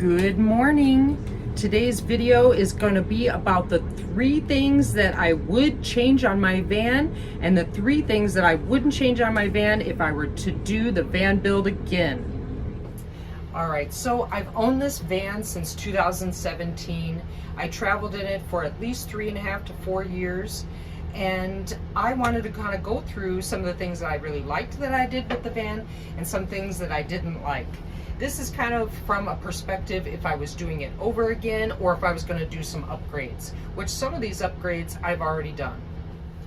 Good morning. Today's video is going to be about the 3 things that I would change on my van and the 3 things that I wouldn't change on my van if I were to do the van build again. Alright, so I've owned this van since 2017. I traveled in it for at least 3.5 to 4 years, and I wanted to kind of go through some of the things that I really liked that I did with the van and some things that I didn't like. This is kind of from a perspective if I was doing it over again or if I was going to do some upgrades, which some of these upgrades I've already done.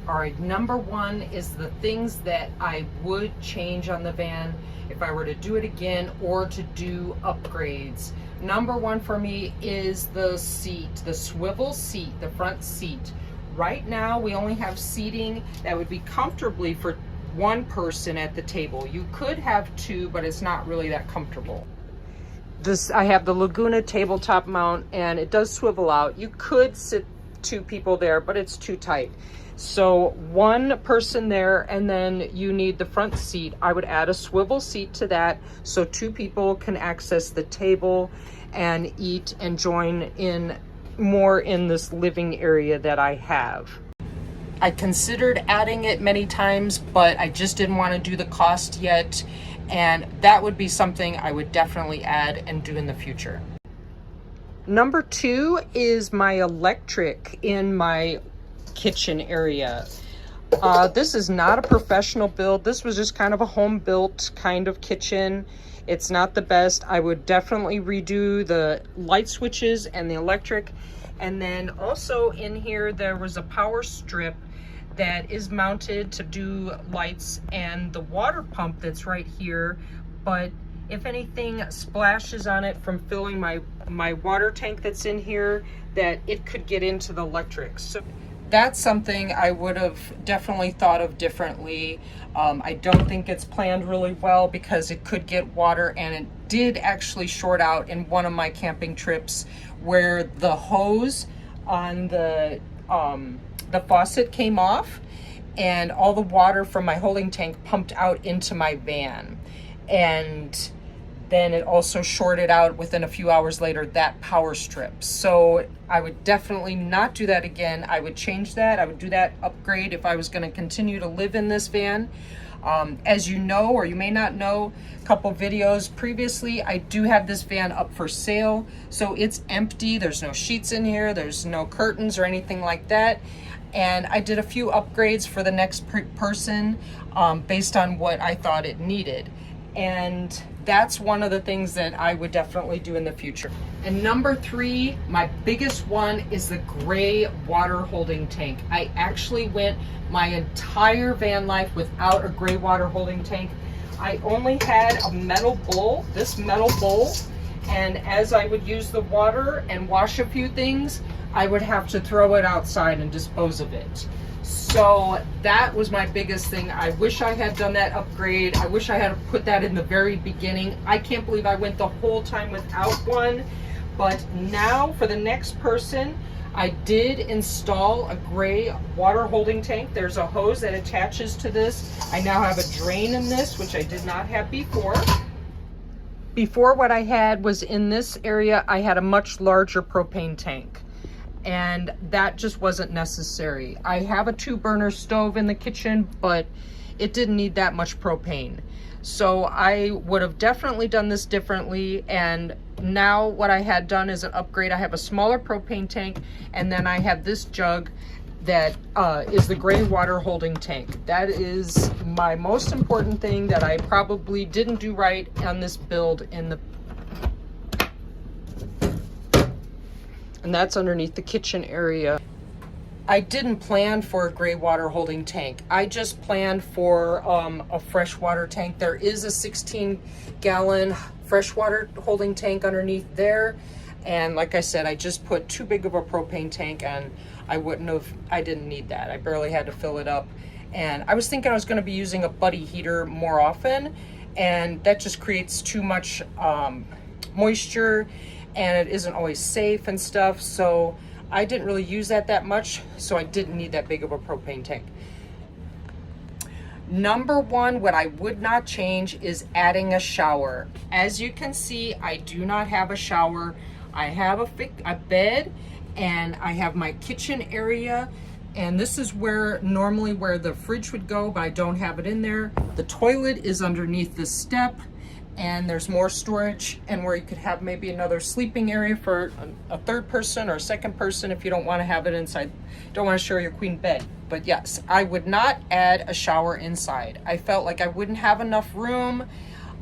Alright, number 1 is the things that I would change on the van if I were to do it again or to do upgrades. Number 1 for me is the seat, the swivel seat, the front seat. Right now we only have seating that would be comfortably for 1 person at the table. You could have 2, but it's not really that comfortable. I have the Laguna tabletop mount and it does swivel out. You could sit 2 people there, but it's too tight. So 1 person there, and then you need the front seat. I would add a swivel seat to that so 2 people can access the table and eat and join in more in this living area that I have. I considered adding it many times, but I just didn't want to do the cost yet, and that would be something I would definitely add and do in the future. Number 2 is my electric in my kitchen area. This is not a professional build. This was just kind of a home built kind of kitchen. It's not the best. I would definitely redo the light switches and the electric. And then also in here, there was a power strip that is mounted to do lights and the water pump that's right here. But if anything splashes on it from filling my water tank that's in here, that it could get into the electric. So that's something I would have definitely thought of differently. I don't think it's planned really well because it could get water, and it did actually short out in one of my camping trips where the hose on the faucet came off and all the water from my holding tank pumped out into my van. And then it also shorted out within a few hours later, that power strip. So I would definitely not do that again. I would change that. I would do that upgrade if I was going to continue to live in this van. As you know, or you may not know, a couple videos previously, I do have this van up for sale. So it's empty. There's no sheets in here. There's no curtains or anything like that. And I did a few upgrades for the next person based on what I thought it needed. And that's one of the things that I would definitely do in the future. And number 3, my biggest one, is the gray water holding tank. I actually went my entire van life without a gray water holding tank. I only had a metal bowl, this metal bowl, and as I would use the water and wash a few things, I would have to throw it outside and dispose of it. So that was my biggest thing. I wish I had done that upgrade. I wish I had put that in the very beginning. I can't believe I went the whole time without one. But now for the next person, I did install a gray water holding tank. There's a hose that attaches to this. I now have a drain in this, which I did not have before. Before, what I had was in this area, I had a much larger propane tank, and that just wasn't necessary. I have a 2-burner stove in the kitchen, but it didn't need that much propane. So I would have definitely done this differently, and now what I had done is an upgrade. I have a smaller propane tank, and then I have this jug that is the gray water holding tank. That is my most important thing that I probably didn't do right on this build and that's underneath the kitchen area. I didn't plan for a gray water holding tank. I just planned for a freshwater tank. There is a 16-gallon freshwater holding tank underneath there. And like I said, I just put too big of a propane tank, and I didn't need that. I barely had to fill it up. And I was thinking I was gonna be using a buddy heater more often, and that just creates too much moisture, and it isn't always safe and stuff. So I didn't really use that much, so I didn't need that big of a propane tank. Number one, what I would not change is adding a shower. As you can see, I do not have a shower. I have a bed, and I have my kitchen area, and this is where normally where the fridge would go, but I don't have it in there. The toilet is underneath this step, and there's more storage, and where you could have maybe another sleeping area for a third person or a second person if you don't want to have it inside, don't want to share your queen bed. But yes, I would not add a shower inside. I felt like I wouldn't have enough room.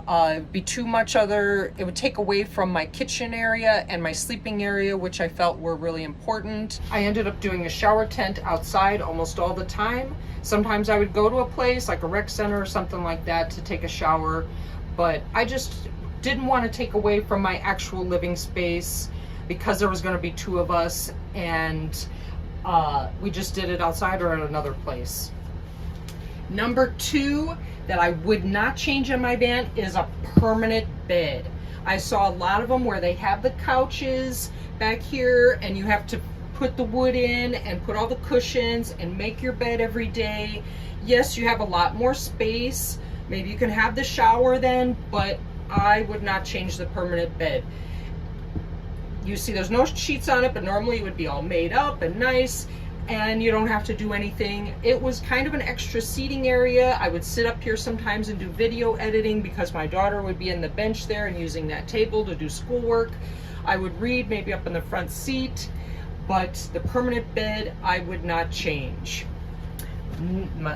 It'd be too much it would take away from my kitchen area and my sleeping area, which I felt were really important. I ended up doing a shower tent outside almost all the time. Sometimes I would go to a place like a rec center or something like that to take a shower, but I just didn't want to take away from my actual living space because there was going to be two of us, and we just did it outside or at another place. Number two that I would not change in my van is a permanent bed. I saw a lot of them where they have the couches back here and you have to put the wood in and put all the cushions and make your bed every day. Yes, you have a lot more space. Maybe you can have the shower then, but I would not change the permanent bed. You see there's no sheets on it, but normally it would be all made up and nice, and you don't have to do anything. It was kind of an extra seating area. I would sit up here sometimes and do video editing because my daughter would be in the bench there and using that table to do schoolwork. I would read maybe up in the front seat, but the permanent bed I would not change.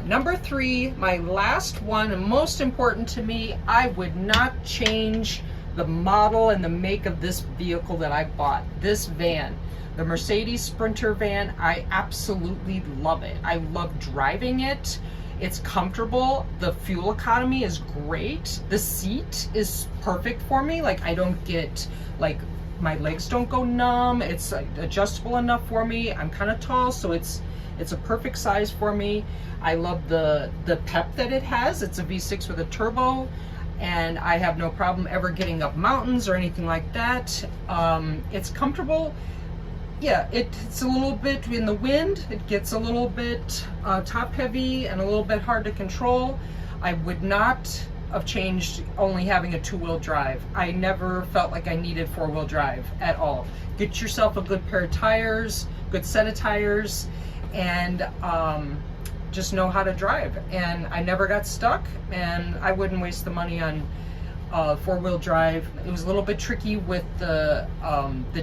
Number three, my last one and most important to me, I would not change the model and the make of this vehicle that I bought, this van. The Mercedes Sprinter van, I absolutely love it. I love driving it. It's comfortable. The fuel economy is great. The seat is perfect for me. Like, I don't get, like, my legs don't go numb. It's adjustable enough for me. I'm kind of tall, so it's a perfect size for me. I love the pep that it has. It's a V6 with a turbo, and I have no problem ever getting up mountains or anything like that. It's comfortable. Yeah, it's a little bit in the wind. It gets a little bit top heavy and a little bit hard to control. I would not have changed only having a two-wheel drive. I never felt like I needed four-wheel drive at all. Get yourself a good pair of tires, good set of tires, and just know how to drive. And I never got stuck, and I wouldn't waste the money on four-wheel drive. It was a little bit tricky with the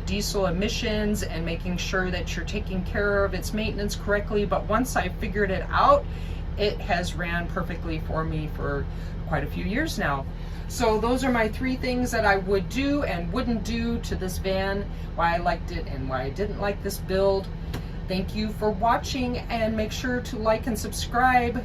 diesel emissions and making sure that you're taking care of its maintenance correctly, but once I figured it out, it has ran perfectly for me for quite a few years now. So those are my three things that I would do and wouldn't do to this van, why I liked it and why I didn't like this build. Thank you for watching, and make sure to like and subscribe.